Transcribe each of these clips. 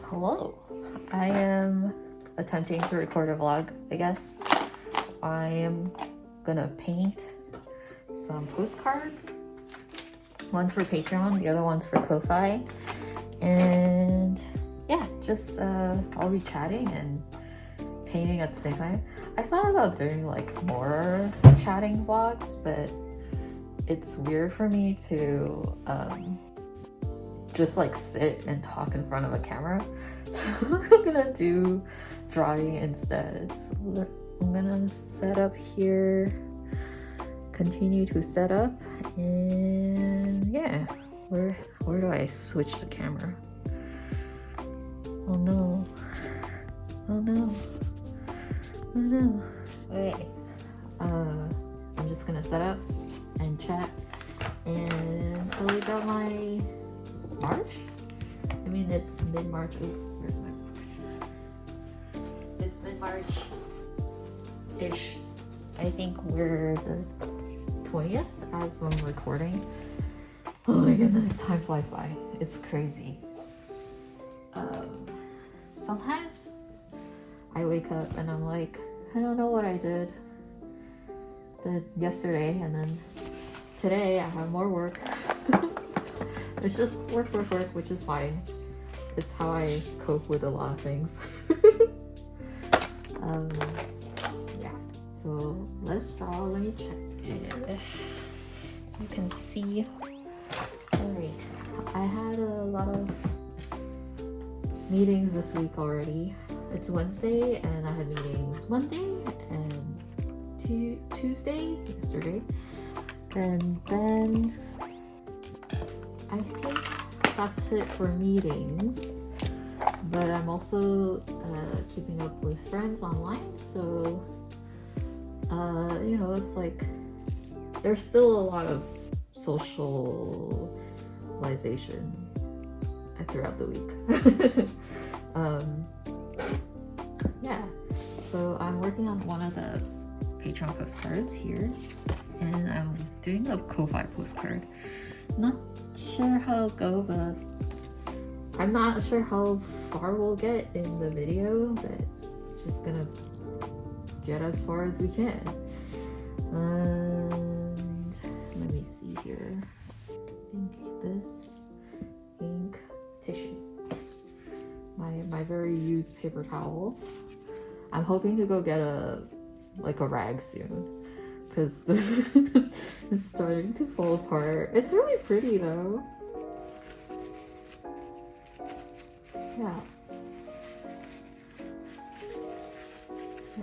Hello, I am attempting to record a vlog, I guess. I am gonna paint some postcards. One's for Patreon, the other one's for Ko-Fi. And yeah, just I'll be chatting and painting at the same time. I thought about doing like more chatting vlogs, but it's weird for me to just like sit and talk in front of a camera. So I'm gonna do drawing instead. So I'm gonna set up here, continue to set up, and yeah, where do I switch the camera? Oh no, oh no, oh no. Okay, I'm just gonna set up and chat and tell you about my March. I mean, it's mid-March. Oh, where's my books? It's mid-March-ish. I think we're the 20th as I'm recording. Oh my goodness, time flies by. It's crazy. Sometimes I wake up and I'm like, I don't know what I did yesterday, and then today I have more work. It's just work, which is fine. It's how I cope with a lot of things. Yeah, so let's draw. Let me check if you can see. Alright, I had a lot of meetings this week already. It's Wednesday and I had meetings Monday and Tuesday, yesterday. And then I think that's it for meetings, but I'm also keeping up with friends online, so you know, it's like there's still a lot of socialization throughout the week. Yeah, so I'm working on one of the Patreon postcards here, and I'm doing a Ko-Fi postcard. Not sure how it'll go, but I'm not sure how far we'll get in the video, but just gonna get as far as we can. And let me see here. I think this ink, tissue, my very used paper towel. I'm hoping to go get a rag soon, because this is starting to fall apart. It's really pretty though. Yeah.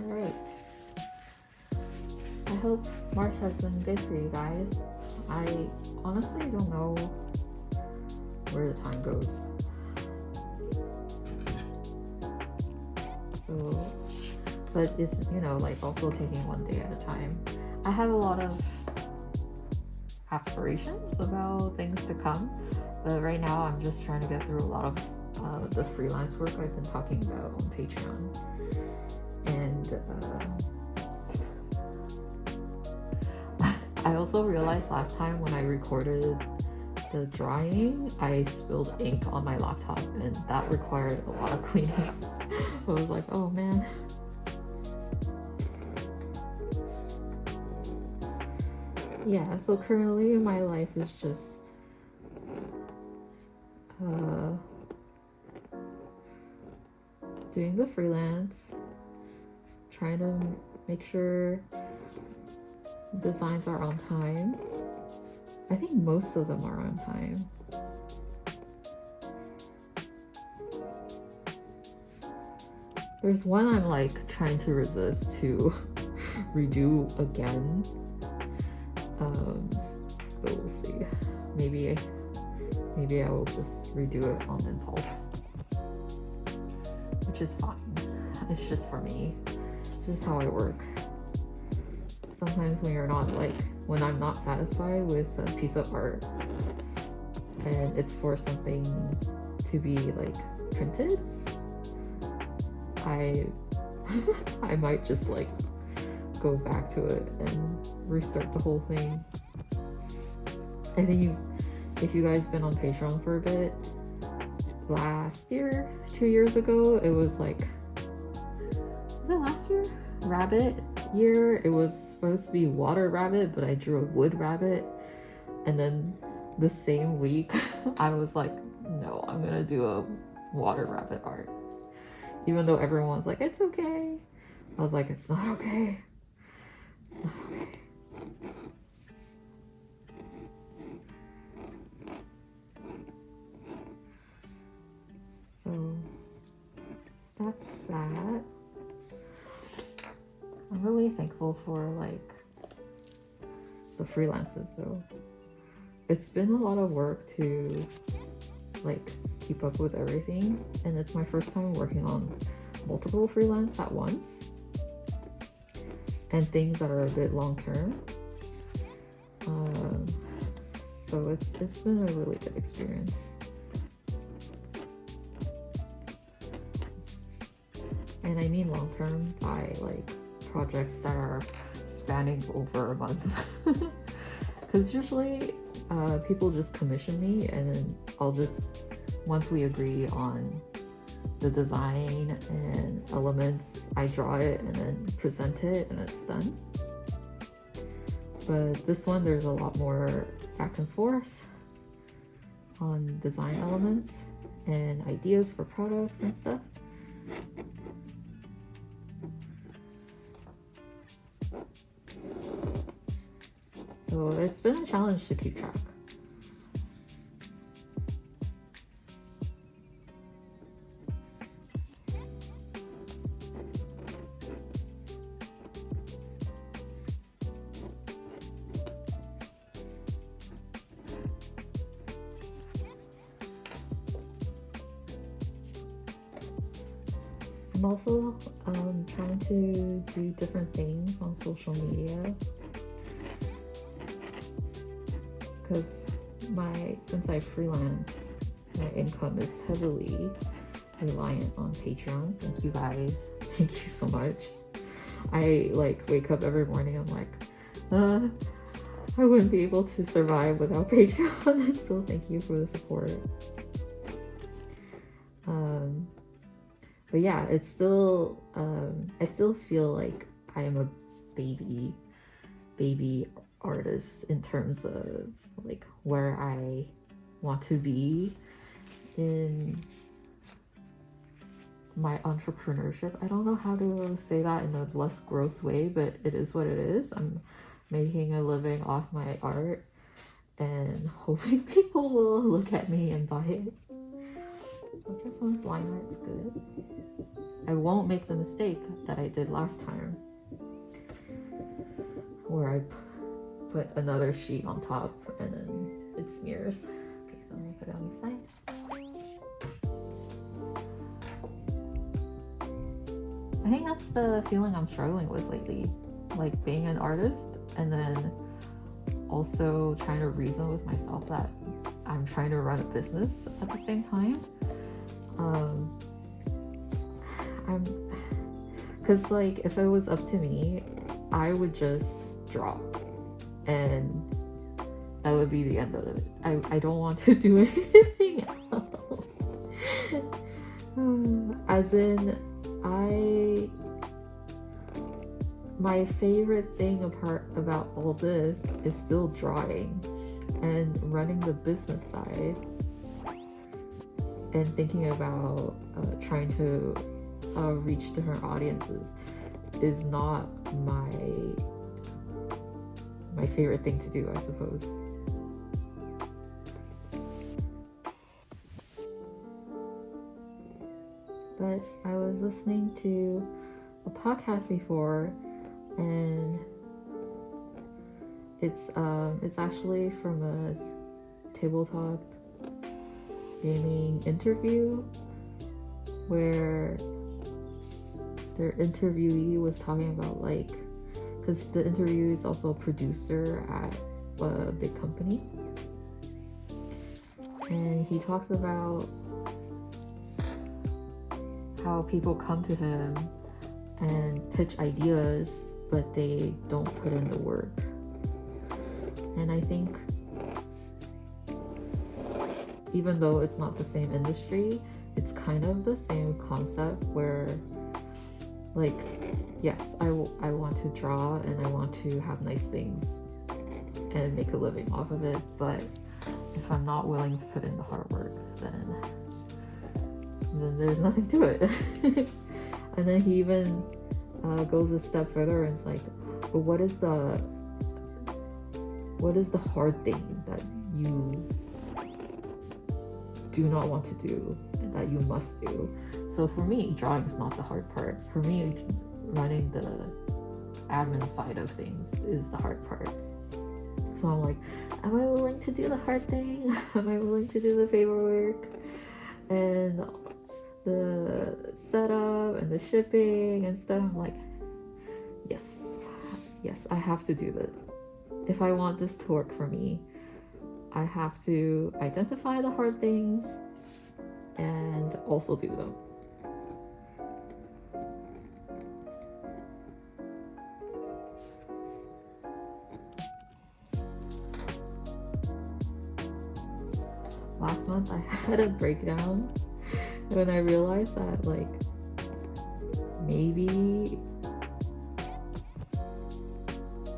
Alright. I hope March has been good for you guys. I honestly don't know where the time goes. So, but it's, you know, like also taking one day at a time. I have a lot of aspirations about things to come, but right now I'm just trying to get through a lot of the freelance work I've been talking about on Patreon. And I also realized last time when I recorded the drawing, I spilled ink on my laptop, and that required a lot of cleaning. I was like, oh man. Yeah, so currently my life is just doing the freelance, trying to make sure designs are on time. I think most of them are on time. There's one I'm like trying to resist to redo again. But we'll see. Maybe I will just redo it on impulse, which is fine. It's just for me. It's just how I work. Sometimes when I'm not satisfied with a piece of art and it's for something to be like printed, I might just like go back to it and restart the whole thing. I think if you guys been on Patreon for a bit, last year, 2 years ago, it was like, was it last year? Rabbit year. It was supposed to be water rabbit, but I drew a wood rabbit. And then the same week, I was like, no, I'm gonna do a water rabbit art. Even though everyone was like, it's okay. I was like, it's not okay. It's not okay. So that's that. I'm really thankful for like the freelances though. It's been a lot of work to like keep up with everything, and it's my first time working on multiple freelance at once and things that are a bit long term. So it's been a really good experience. And I mean long term by like projects that are spanning over a month. Because usually people just commission me, and then I'll just, once we agree on the design and elements, I draw it and then present it and it's done. But this one, there's a lot more back and forth on design elements and ideas for products and stuff. So it's been a challenge to keep track. I'm also trying to do different things on social media, because since I freelance, my income is heavily reliant on Patreon. Thank you guys. Thank you so much. I like wake up every morning, I'm like, I wouldn't be able to survive without Patreon. So thank you for the support. But yeah, it's still, I still feel like I am a baby artist in terms of like where I want to be in my entrepreneurship. I don't know how to say that in a less gross way, but it is what it is. I'm making a living off my art and hoping people will look at me and buy it. But this one's line art's good. I won't make the mistake that I did last time, where I put another sheet on top and then it smears. Okay, so I'm gonna put it on the side. I think that's the feeling I'm struggling with lately, like being an artist and then also trying to reason with myself that I'm trying to run a business at the same time. Because like if it was up to me, I would just draw and that would be the end of it. I don't want to do anything else. As in, my favorite thing about all this is still drawing and running the business side and thinking about trying to reach different audiences is not my favorite thing to do, I suppose. But I was listening to a podcast before, and it's actually from a tabletop gaming interview where their interviewee was talking about like, because the interviewee is also a producer at a big company, and he talks about how people come to him and pitch ideas, but they don't put in the work. And I think even though it's not the same industry, it's kind of the same concept where, like, yes, I want to draw and I want to have nice things and make a living off of it, but if I'm not willing to put in the hard work, then there's nothing to it. And then he even goes a step further and it's like, but what is the hard thing that you do not want to do and that you must do? So for me, drawing is not the hard part. For me, running the admin side of things is the hard part. So I'm like, am I willing to do the hard thing? Am I willing to do the paperwork and the setup and the shipping and stuff? I'm like, yes, I have to do this. If I want this to work for me, I have to identify the hard things and also do them. Last month I had a breakdown when I realized that, like, maybe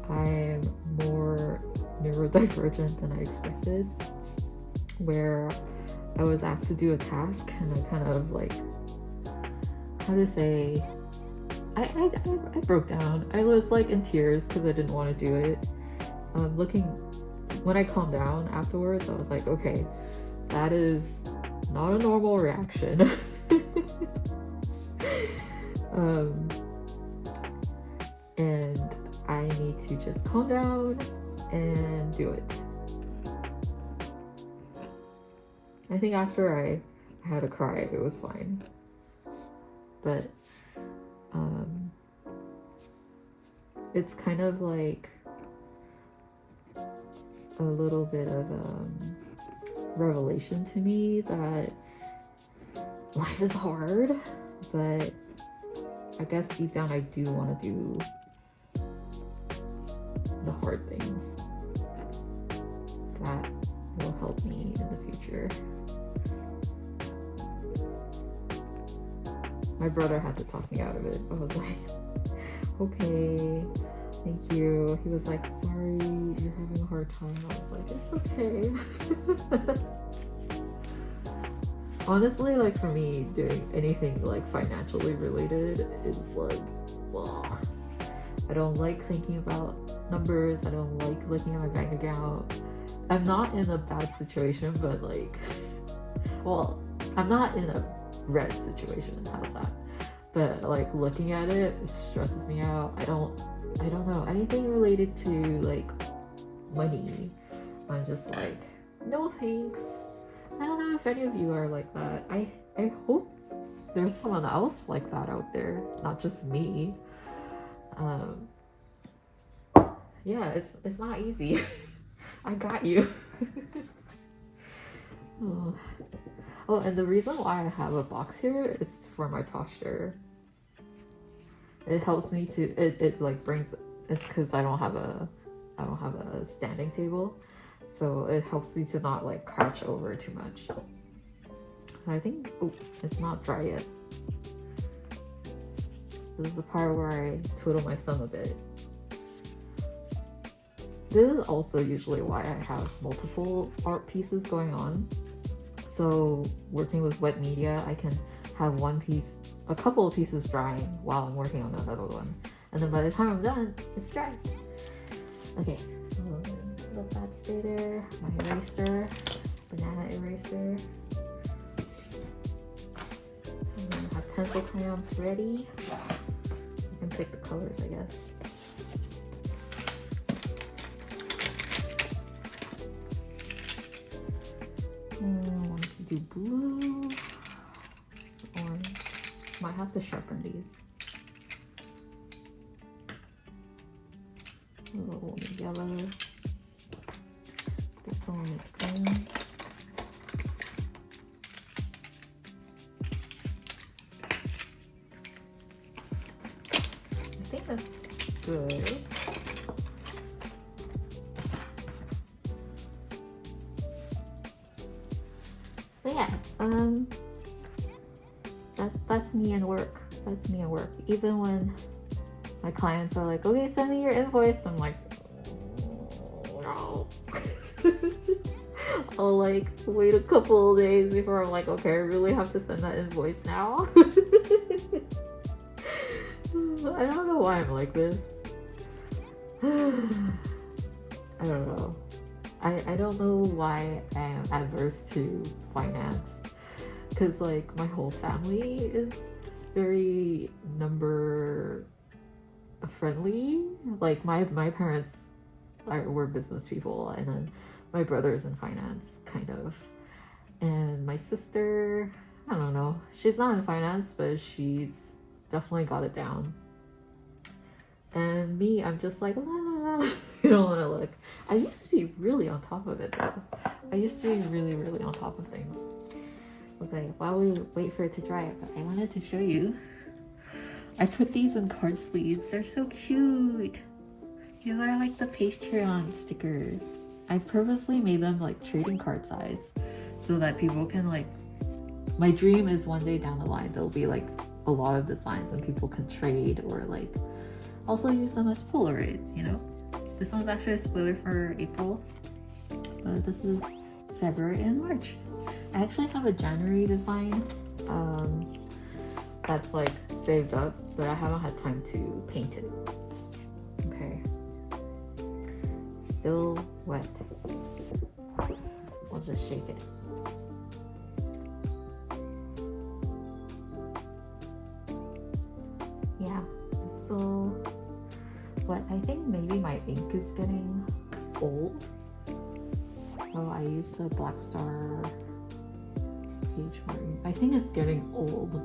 I'm more neurodivergent than I expected, where I was asked to do a task and I kind of, like, how to say, I broke down. I was like in tears because I didn't want to do it. When I calmed down afterwards, I was like, okay, that is not a normal reaction. And I need to just calm down and do it. I think after I had a cry, it was fine. But it's kind of like a little bit of revelation to me that life is hard, but I guess deep down I do want to do the hard things that will help me in the future. My brother had to talk me out of it. I was like, okay, thank you. He was like, sorry, you're having a hard time. I was like, it's okay. Honestly, like, for me, doing anything like financially related is like, ugh. I don't like thinking about numbers. I don't like looking at my bank account. I'm not in a bad situation, but like, well, I'm not in a red situation. How's that? But like, looking at it stresses me out. I don't know, anything related to like money, I'm just like, no thanks. I don't know if any of you are like that. I hope there's someone else like that out there, not just me. Yeah, it's not easy. I got you. Oh, and the reason why I have a box here is for my posture. It helps me to, it like brings, it's because I don't have a standing table, so it helps me to not like crouch over too much. I think, oh, it's not dry yet. This is the part where I twiddle my thumb a bit. This is also usually why I have multiple art pieces going on. So working with wet media, I can have one piece, a couple of pieces drying while I'm working on another one. And then by the time I'm done, it's dry. Okay, so let that stay there. My eraser, banana eraser. And then I have pencil crayons ready. I can pick the colors, I guess. I want to do blue, orange. Might have to sharpen these. Oh, yellow. This one is green. I think that's good. So yeah, That's me and work. That's me and work. Even when my clients are like, okay, send me your invoice, I'm like, no. I'll like wait a couple of days before I'm like, okay, I really have to send that invoice now. I don't know why I'm like this. I don't know. I don't know why I am adverse to finance, because like my whole family is very number friendly. Like my parents were business people, and then my brother's in finance, kind of, and my sister, I don't know, she's not in finance, but she's definitely got it down. And me, I'm just like, la, la, la. You don't want to look. I used to be really on top of it though. I used to be really, really on top of things. Okay, while we wait for it to dry, I wanted to show you. I put these in card sleeves. They're so cute. These are like the Patreon stickers. I purposely made them like trading card size so that people can like, my dream is one day down the line there'll be like a lot of designs and people can trade or like also use them as Polaroids, you know? This one's actually a spoiler for April, but this is February and March. I actually have a January design that's like saved up, but I haven't had time to paint it. Okay. Still wet. I'll just shake it. Yeah, so what I think maybe my ink is getting old. So I used the Black Star page marking. I think it's getting old.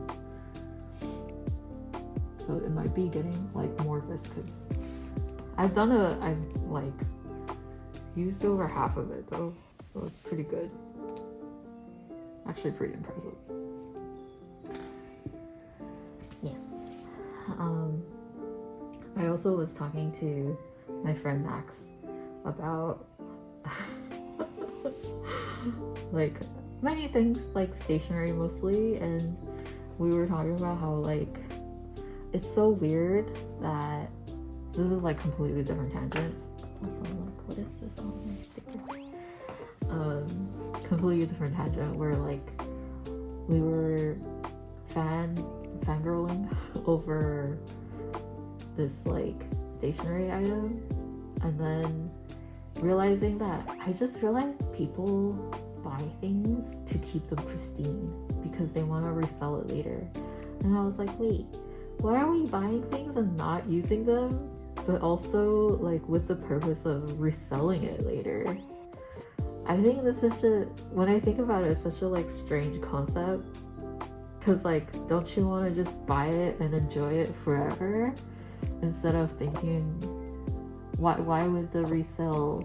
So it might be getting like more viscous. I've like used over half of it though, so it's pretty good. Actually pretty impressive. Yeah. I also was talking to my friend Max about like many things, like stationery mostly, and we were talking about how like it's so weird that this is like completely different tangent. Also, like, what is this on my sticker? Completely different tangent where like we were fangirling over this like stationery item, and then realizing that I just realized people buy things to keep them pristine because they want to resell it later. And I was like, wait, why are we buying things and not using them, but also like with the purpose of reselling it later? I think this is just, when I think about it, it's such a like strange concept, because like, don't you want to just buy it and enjoy it forever instead of thinking why would the resale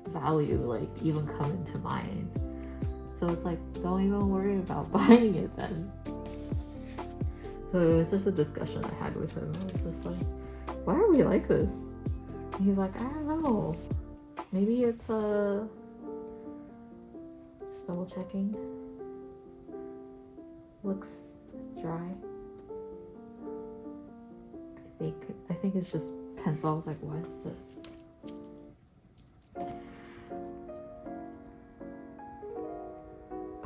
value like even come into mind? So it's like, don't even worry about buying it then. So it was just a discussion I had with him. I was just like, why are we like this? And he's like, I don't know, maybe it's just double checking, looks dry. I think it's just pencil. I was like, what is this?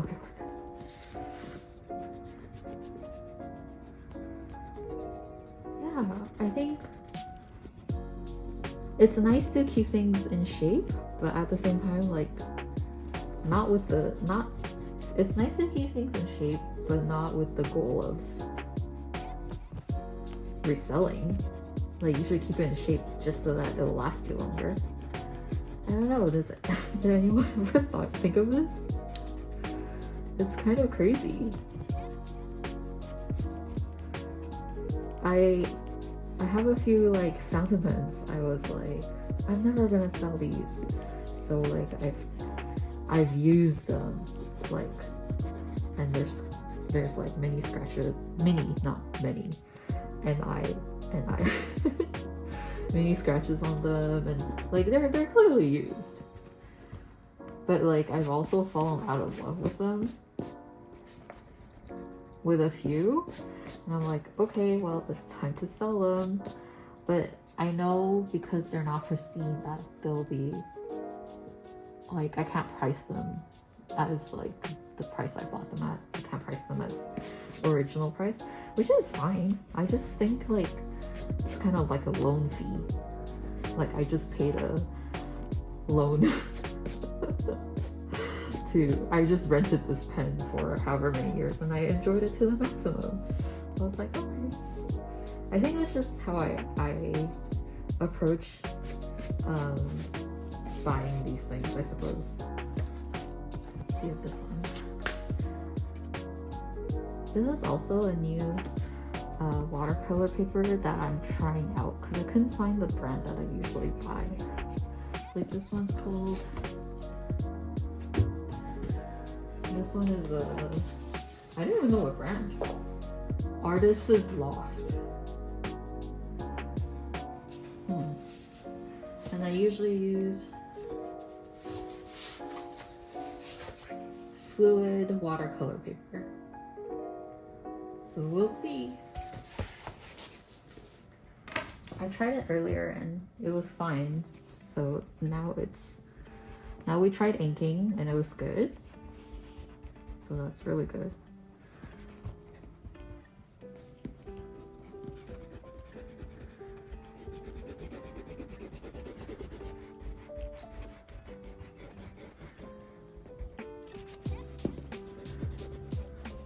Okay. Yeah, I think it's nice to keep things in shape, but at the same time, like, it's nice to keep things in shape, but not with the goal of reselling. Like, you should keep it in shape just so that it'll last you longer. I don't know, did anyone ever think of this? It's kind of crazy. I have a few like fountain pens. I was like, I'm never gonna sell these. So like I've used them, like, and there's like many scratches, not many, and I many scratches on them, and like they're clearly used. But like I've also fallen out of love with them with a few, and I'm like, okay, well, it's time to sell them. But I know because they're not pristine that they'll be like, I can't price them as like the price I bought them at. I can't price them as original price, which is fine. I just think like it's kind of like a loan fee. Like I just paid a loan I just rented this pen for however many years and I enjoyed it to the maximum. I was like, okay. I think that's just how I approach buying these things, I suppose. Let's see if this one. This is also a new watercolor paper that I'm trying out because I couldn't find the brand that I usually buy. Like this one's called, this one is I don't even know what brand. Artist's Loft. And I usually use fluid watercolor paper. So we'll see. I tried it earlier and it was fine. So now we tried inking and it was good. So that's really good.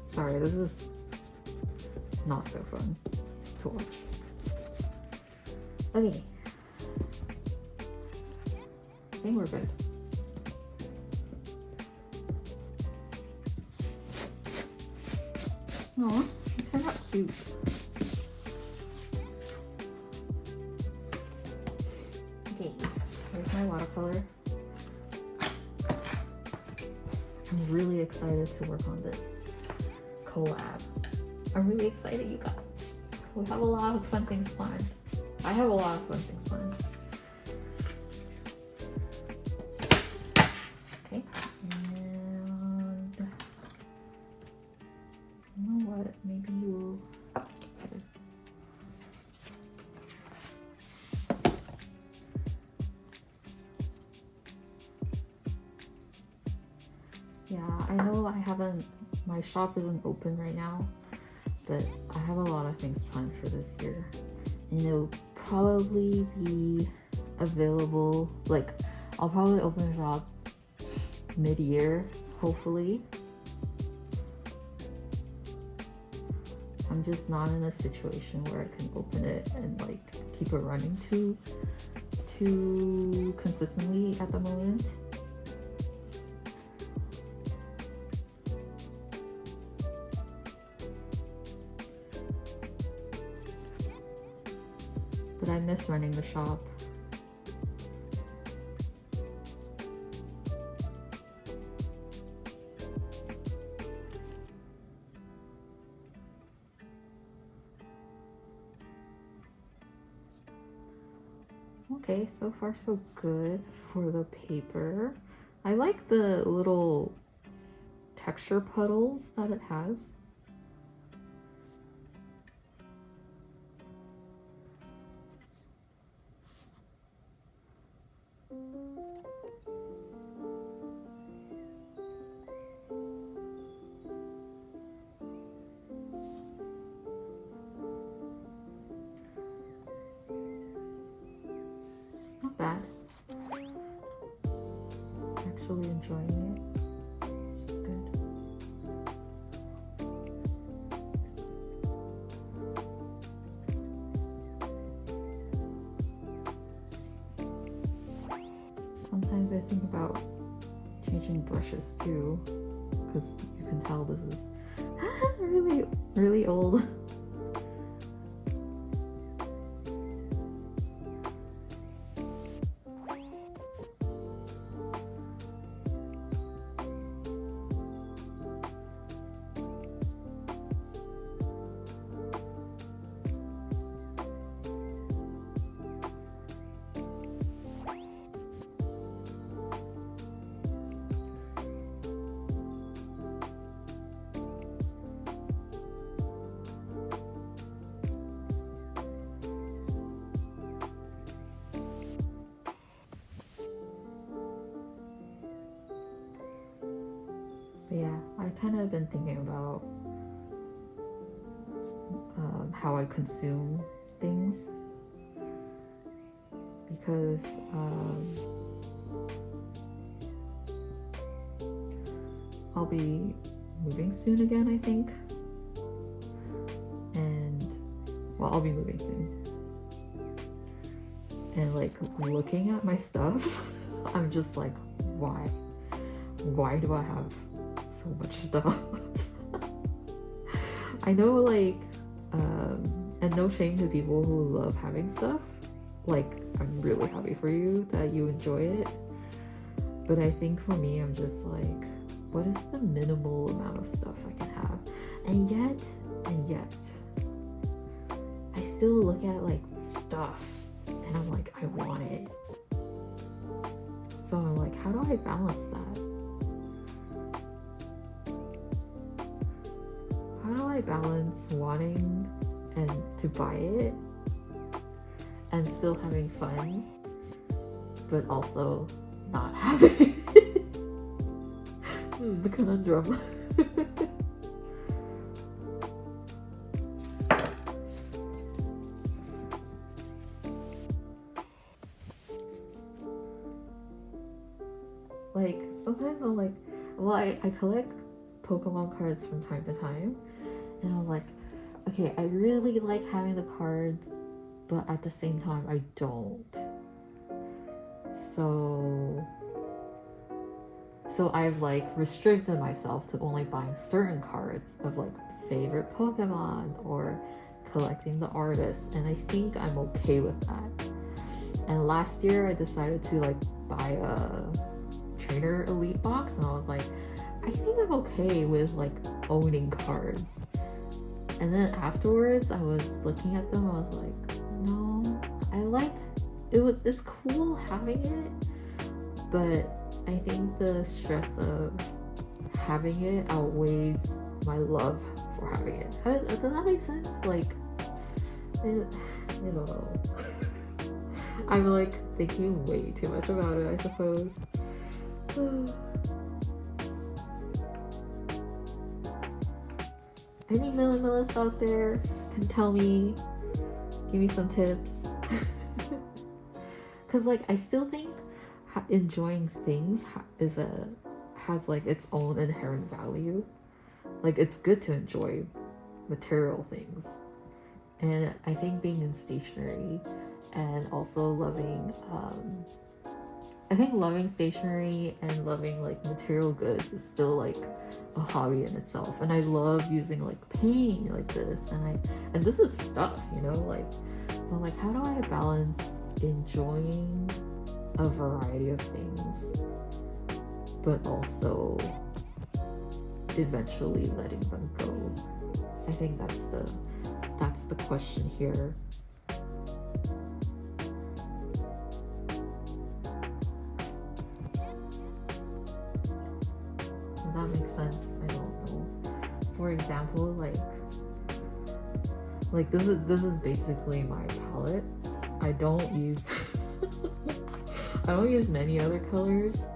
Sorry, this is not so fun to watch. Okay. I think we're good. Aw, it turned out cute. Okay, here's my watercolor. I'm really excited to work on this collab. I'm really excited, you guys. We have a lot of fun things planned. I have a lot of fun things planned. Okay, and you know what? Maybe we'll. Yeah, I know I haven't. My shop isn't open right now, but I have a lot of things planned for this year, and it'll probably be available. Like, I'll probably open a shop mid-year, hopefully. I'm just not in a situation where I can open it and like keep it running too consistently at the moment. But I miss running the shop. Okay, so far so good for the paper. I like the little texture puddles that it has. Not bad. Actually enjoying it, which is good. Sometimes I think about changing brushes too, because you can tell this is really old. But yeah, I kind of been thinking about how I consume things, because I'll be moving soon again, I think. And well, I'll be moving soon. And like looking at my stuff, I'm just like, why? Why do I have so much stuff? I know, like, and no shame to people who love having stuff. Like, I'm really happy for you that you enjoy it. But I think for me, I'm just like, what is the minimal amount of stuff I can have? And yet, I still look at like stuff and I'm like, I want it. So I'm like, how do I balance that? How do I balance wanting and to buy it and still having fun, but also not having it? The conundrum. Like, sometimes I'm like, well, I collect Pokemon cards from time to time, and I'm like, okay, I really like having the cards, but at the same time, I don't. So I've like restricted myself to only buying certain cards of like favorite Pokemon or collecting the artists, and I think I'm okay with that. And last year I decided to like buy a Trainer Elite box, and I was like, I think I'm okay with like owning cards. And then afterwards I was looking at them, I was like, no, I like it. It's cool having it, but I think the stress of having it outweighs my love for having it. Does that make sense? Like, I don't know. I'm like thinking way too much about it, I suppose. Any minimalists out there can tell me, give me some tips. Cause like I still think enjoying things has like its own inherent value. Like, it's good to enjoy material things, and I think being in stationery and also loving loving stationery and loving like material goods is still like a hobby in itself. And I love using like paint like this, and this is stuff, you know, like, so like, how do I balance enjoying a variety of things but also eventually letting them go? I think that's the question here. Does that make sense? I don't know. For example, like this is basically my palette. I don't use I don't use many other colors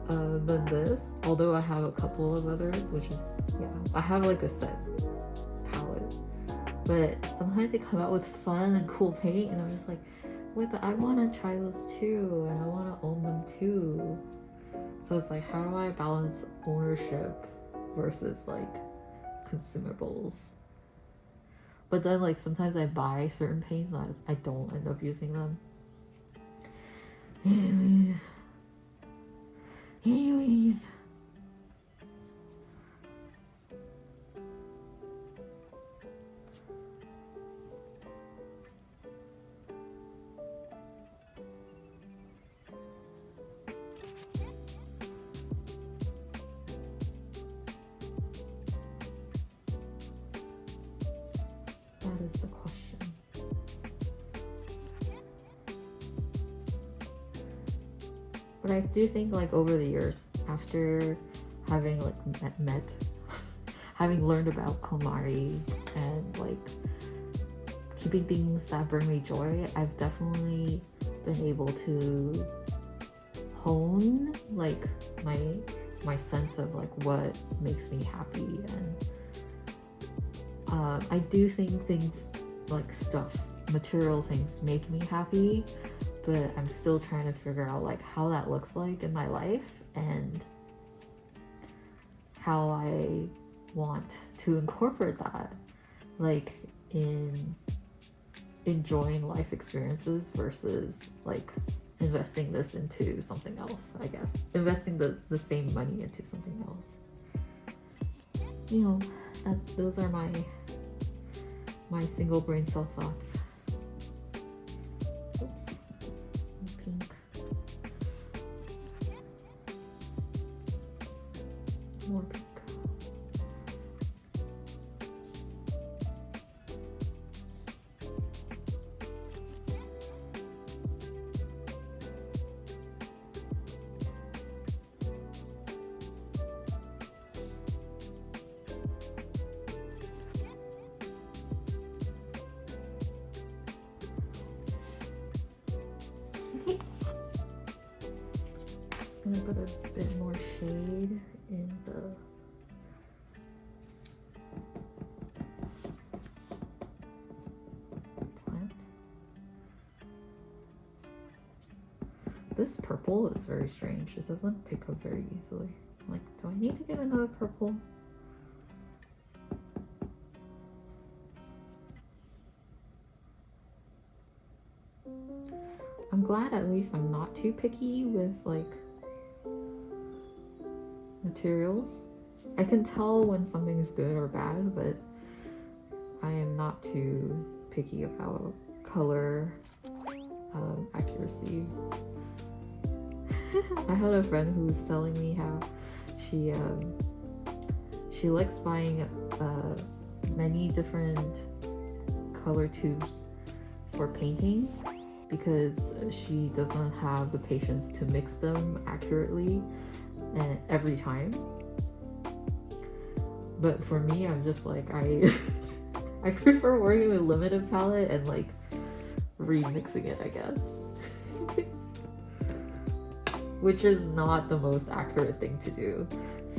than this, although I have a couple of others, which is, yeah, I have like a set palette, but sometimes they come out with fun and cool paint, and I'm just like, wait, but I want to try those too, and I want to own them too. So it's like, how do I balance ownership versus like consumables? But then like sometimes I buy certain paints and I don't end up using them. Anyways. That is the question. But I do think like over the years, after having like having learned about KonMari and like keeping things that bring me joy, I've definitely been able to hone like my my sense of like what makes me happy. And I do think things like stuff, material things make me happy, but I'm still trying to figure out like how that looks like in my life and how I want to incorporate that, like in enjoying life experiences versus like investing this into something else. I guess investing the same money into something else. You know, those are my single brain cell thoughts. Oops, pink. More pink. I'm gonna put a bit more shade in the plant. This purple is very strange. It doesn't pick up very easily. Like, do I need to get another purple? I'm glad at least I'm not too picky with like materials. I can tell when something's good or bad, but I am not too picky about color accuracy. I had a friend who was telling me how she likes buying many different color tubes for painting because she doesn't have the patience to mix them accurately and every time. But for me, I'm just like, I prefer working with limited palette and like remixing it, I guess. Which is not the most accurate thing to do.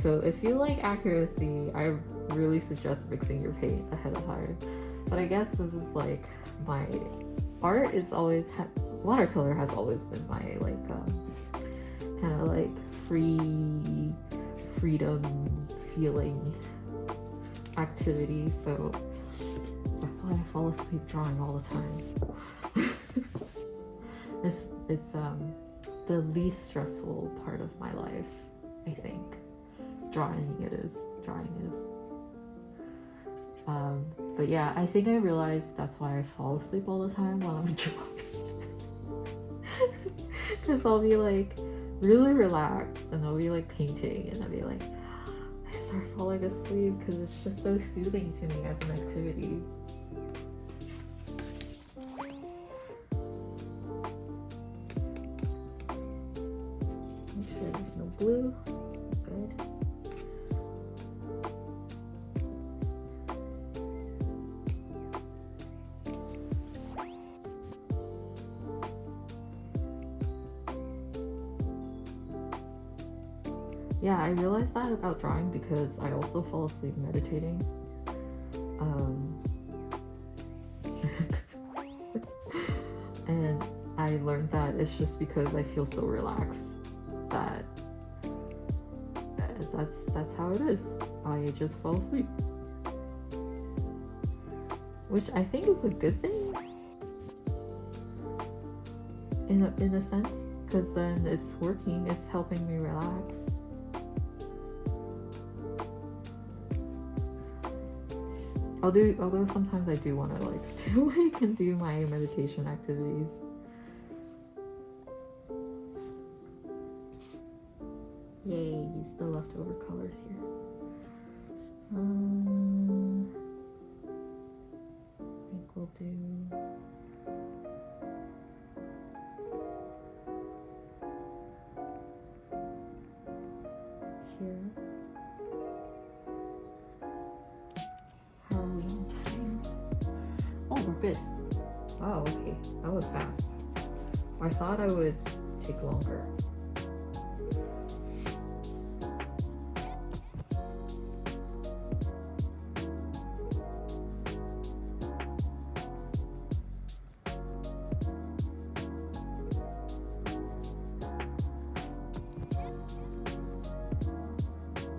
So if you like accuracy, I really suggest mixing your paint ahead of time. But I guess this is like my art is always watercolor has always been my like kind of like freedom feeling activity. So that's why I fall asleep drawing all the time. It's the least stressful part of my life, I think. Drawing is. But yeah, I think I realized that's why I fall asleep all the time while I'm drawing. Because I'll be like really relaxed and I'll be like painting and I'll be like, I start falling asleep because it's just so soothing to me as an activity. Make sure there's no blue. Good. Yeah, I realized that about drawing because I also fall asleep meditating. And I learned that it's just because I feel so relaxed that that's how it is. I just fall asleep. Which I think is a good thing in a sense, because then it's working, it's helping me relax. Although sometimes I do want to like stay awake and do my meditation activities. Yay, use the leftover colors here. I think we'll do here. Halloween time. Oh, we're good. Oh, okay. That was fast. I thought I would take longer.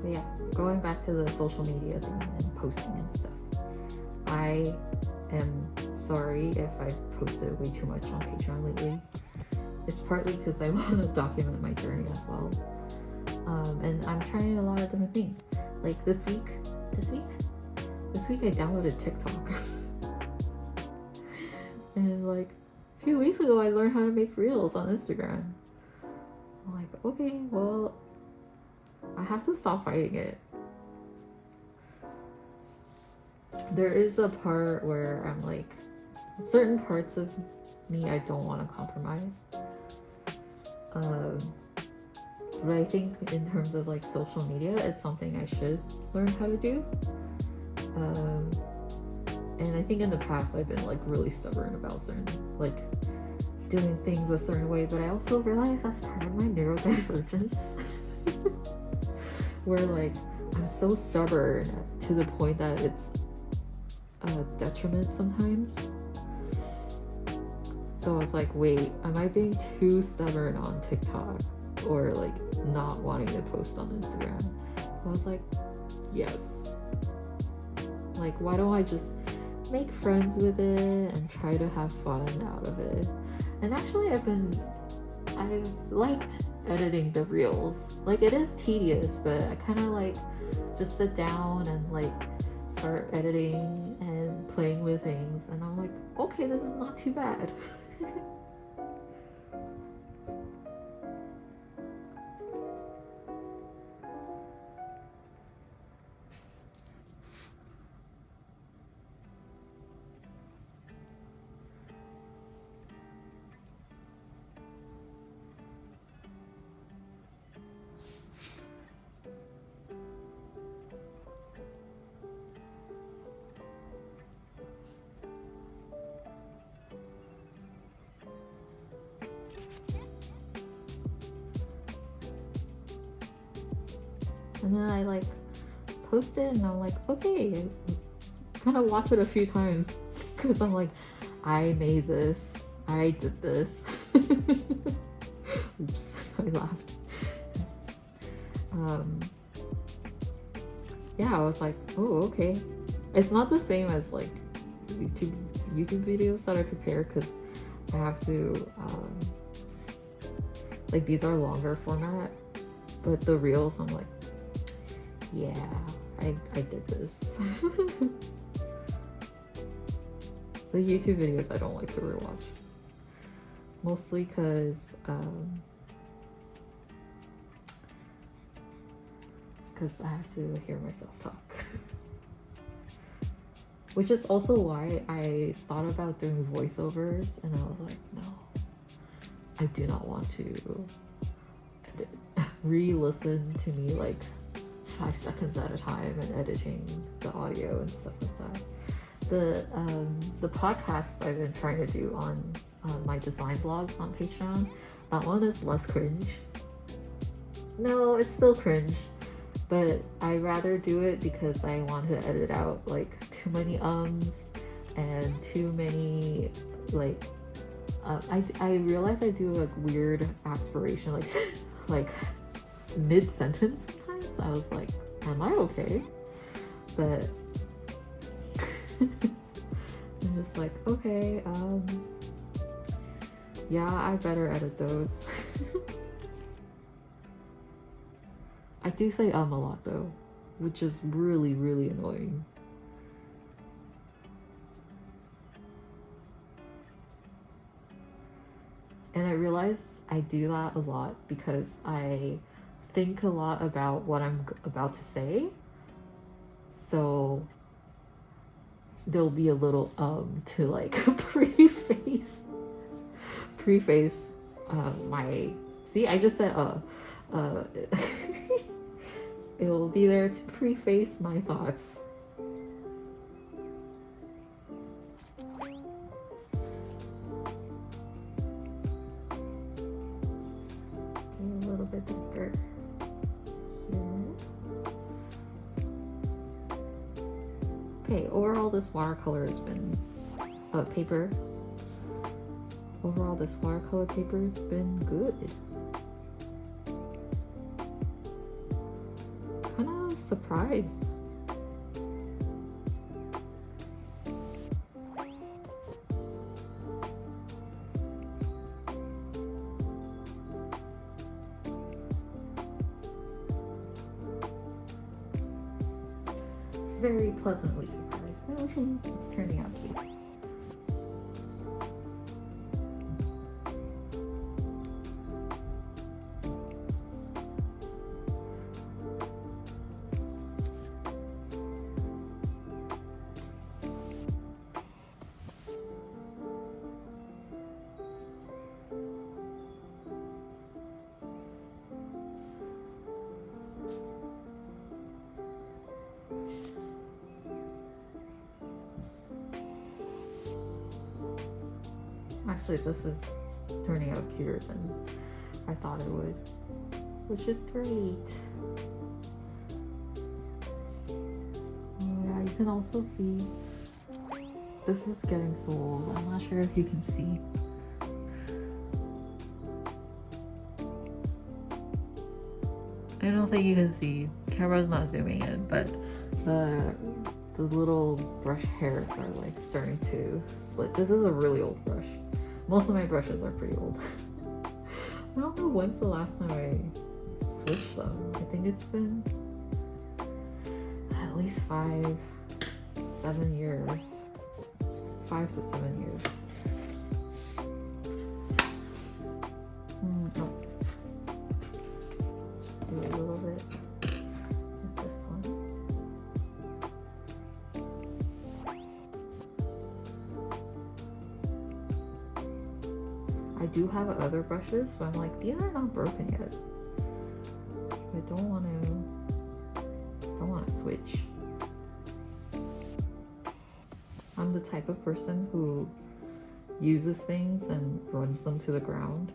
But yeah, going back to the social media thing and posting and stuff. I am sorry if I posted way too much on Patreon lately. It's partly because I want to document my journey as well. And I'm trying a lot of different things. Like this week I downloaded TikTok. And like a few weeks ago I learned how to make reels on Instagram. I'm like, okay, well, I have to stop fighting it. There is a part where I'm like, certain parts of me I don't want to compromise. But I think in terms of like social media, it's something I should learn how to do. And I think in the past I've been like really stubborn about certain, like doing things a certain way, but I also realize that's part of my neurodivergence. Where like I'm so stubborn to the point that it's a detriment sometimes. So I was like, wait, am I being too stubborn on TikTok or like not wanting to post on Instagram? I was like, yes. Like, why don't I just make friends with it and try to have fun out of it? And actually I've liked editing the reels. Like, it is tedious, but I kind of like just sit down and like start editing and playing with things, and I'm like, okay, this is not too bad. And then I like post it and I'm like, okay, kind of watch it a few times because I'm like, I made this, I did this. Oops, I laughed. Yeah, I was like, oh, okay. It's not the same as like YouTube videos that I prepare because I have to like, these are longer format, but the reels I'm like, yeah, I did this. The YouTube videos I don't like to rewatch. Mostly because I have to hear myself talk. Which is also why I thought about doing voiceovers, and I was like, no, I do not want to re-listen to me like 5 seconds at a time and editing the audio and stuff like that. The podcasts I've been trying to do on my design blogs on Patreon, that one is less cringe. No, it's still cringe, but I rather do it because I want to edit out like too many ums and too many like I realize I do a weird aspiration like mid-sentence sometimes. I was like, am I okay? But I'm just like, okay, yeah, I better edit those. I do say a lot though, which is really, really annoying. And I realize I do that a lot because I think a lot about what I'm about to say. So there'll be a little to like preface my, see, I just said it will be there to preface my thoughts. A little bit darker. Okay, overall this watercolor has been paper. Overall this watercolor paper has been good. Kind of surprised. Very pleasantly surprised. It's turning out cute. Actually, this is turning out cuter than I thought it would, which is great. Oh yeah, you can also see this is getting so old. I'm not sure if you can see. I don't think you can see. Camera's not zooming in, but the little brush hairs are like starting to split. This is a really old brush. Most of my brushes are pretty old. I don't know when's the last time I switched them. I think it's been at least 5 to 7 years. 5 to 7 years. Oh. Just do a little bit with this one. I do have other brushes, but I'm like, these are not broken yet. I don't want to switch. I'm the type of person who uses things and runs them to the ground.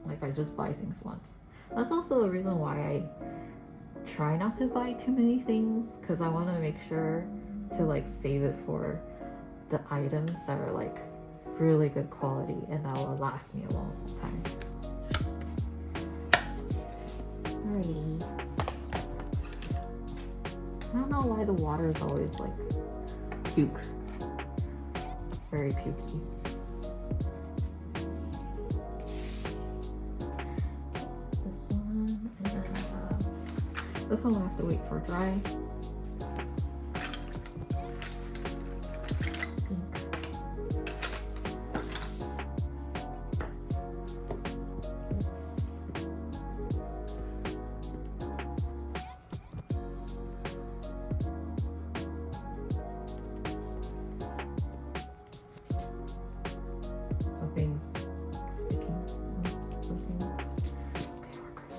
Like, I just buy things once. That's also the reason why I try not to buy too many things, because I want to make sure to like save it for the items that are like really good quality and that will last me a long time. Alrighty. I don't know why the water is always like puke. Very pukey. This one will have to wait for dry. Something's sticking. Something. Okay, we're good.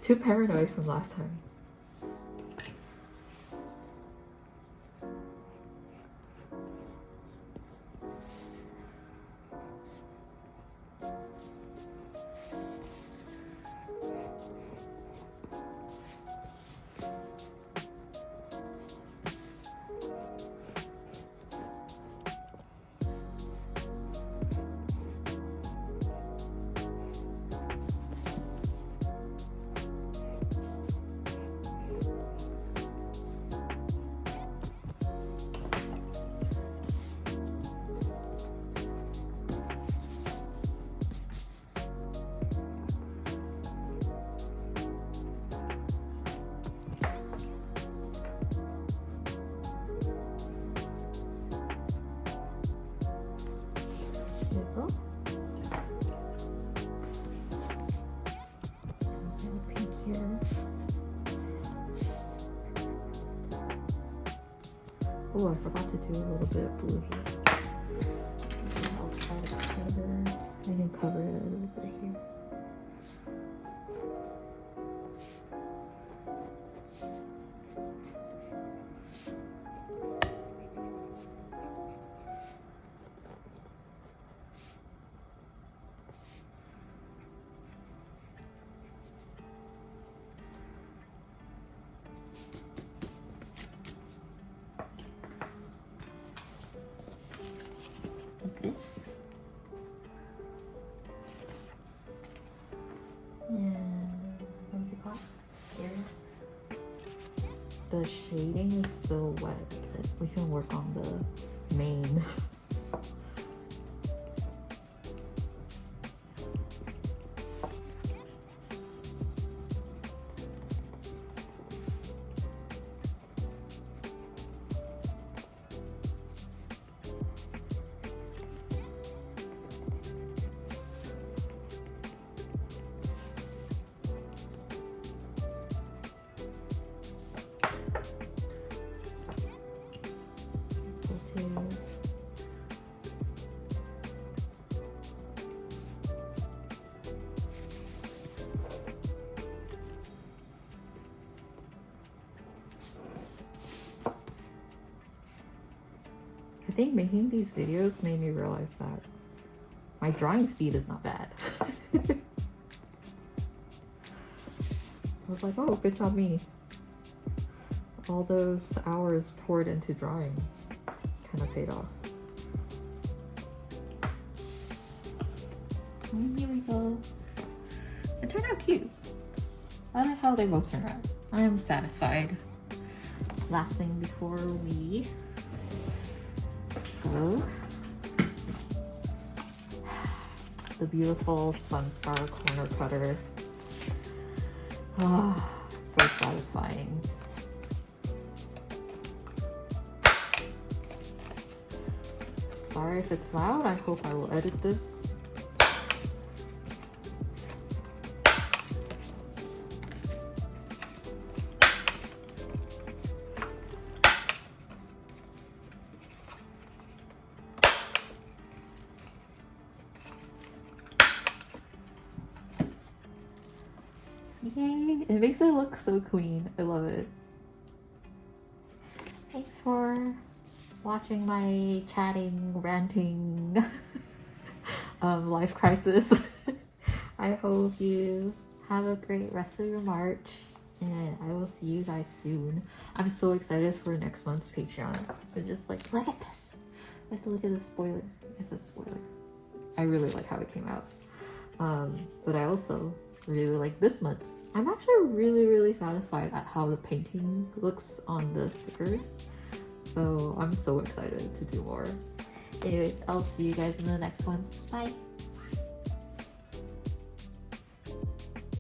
Too paranoid from last time. Oh, I forgot to do a little bit of blue here. I'll try to cover. I can cover it a little bit here. top here. The shading is still wet, but we can work on the mane. I think making these videos made me realize that my drawing speed is not bad. I was like, oh, good job me. All those hours poured into drawing kind of paid off. And here we go. It turned out cute. I like how they both turned out. I am satisfied. Last thing before we go, the beautiful Sunstar corner cutter. Ah, so satisfying. Sorry if it's loud. I hope I will edit this. Yay! It makes it look so clean. I love it. Thanks for watching my chatting, ranting life crisis. I hope you have a great rest of your March, and I will see you guys soon. I'm so excited for next month's Patreon. I'm just like, look at this. Let's look at the spoiler. It's a spoiler. I really like how it came out. But I also really like this month's. I'm actually really satisfied at how the painting looks on the stickers. So I'm so excited to do more. Anyways, I'll see you guys in the next one. Bye!